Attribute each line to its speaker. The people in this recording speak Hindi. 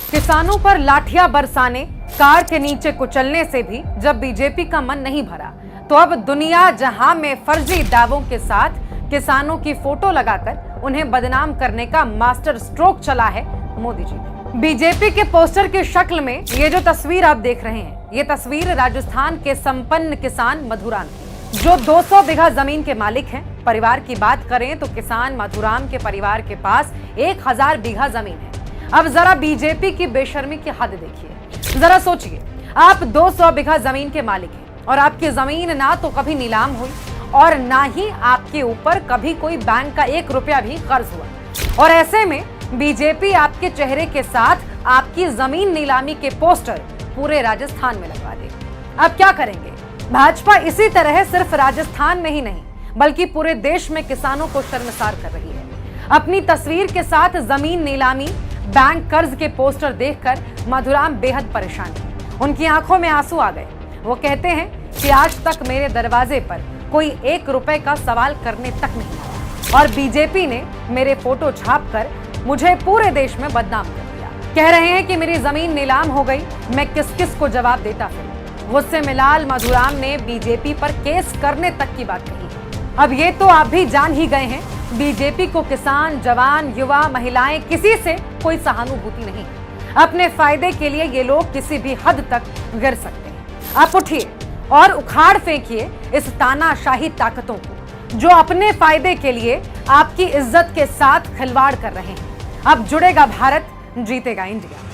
Speaker 1: किसानों पर लाठियां बरसाने, कार के नीचे कुचलने से भी जब बीजेपी का मन नहीं भरा, तो अब दुनिया जहां में फर्जी दावों के साथ किसानों की फोटो लगाकर उन्हें बदनाम करने का मास्टर स्ट्रोक चला है मोदी जी ने। बीजेपी के पोस्टर की शक्ल में ये जो तस्वीर आप देख रहे हैं, ये तस्वीर राजस्थान के संपन्न किसान मधुराम की, जो 200 बीघा जमीन के मालिक हैं। परिवार की बात करें तो किसान मधुराम के परिवार के पास 1000 बीघा जमीन है। अब जरा बीजेपी की बेशर्मी की हद देखिए। जरा सोचिए, आप 200 बीघा जमीन के मालिक हैं और आपकी जमीन ना तो कभी नीलाम हुई और ना ही आपके ऊपर कभी कोई बैंक का 1 रुपया भी कर्ज हुआ, और ऐसे में बीजेपी आपके चेहरे के साथ आपकी जमीन नीलामी के पोस्टर पूरे राजस्थान में लगवा दे। अब क्या करेंगे? भाजपा इसी तरह सिर्फ राजस्थान में ही नहीं बल्कि पूरे देश में किसानों को शर्मसार कर रही है। अपनी तस्वीर के साथ जमीन नीलामी, बैंक कर्ज के पोस्टर देखकर मधुराम बेहद परेशान है। उनकी आंखों में आंसू आ गए। वो कहते हैं कि आज तक मेरे दरवाजे पर कोई 1 रुपए का सवाल करने तक नहीं आया और बीजेपी ने मेरे फोटो छापकर मुझे पूरे देश में बदनाम कर दिया। कह रहे हैं कि मेरी जमीन नीलाम हो गई, मैं किस किस को जवाब देता फिरूं। गुस्से में लाल मधुराम ने बीजेपी पर केस करने तक की बात कही। अब ये तो आप भी जान ही गए हैं, बीजेपी को किसान, जवान, युवा, महिलाएं, किसी से कोई सहानुभूति नहीं। अपने फायदे के लिए ये लोग किसी भी हद तक गिर सकते हैं। आप उठिए और उखाड़ फेंकिए इस तानाशाही ताकतों को, जो अपने फायदे के लिए आपकी इज्जत के साथ खिलवाड़ कर रहे हैं। अब जुड़ेगा भारत, जीतेगा इंडिया।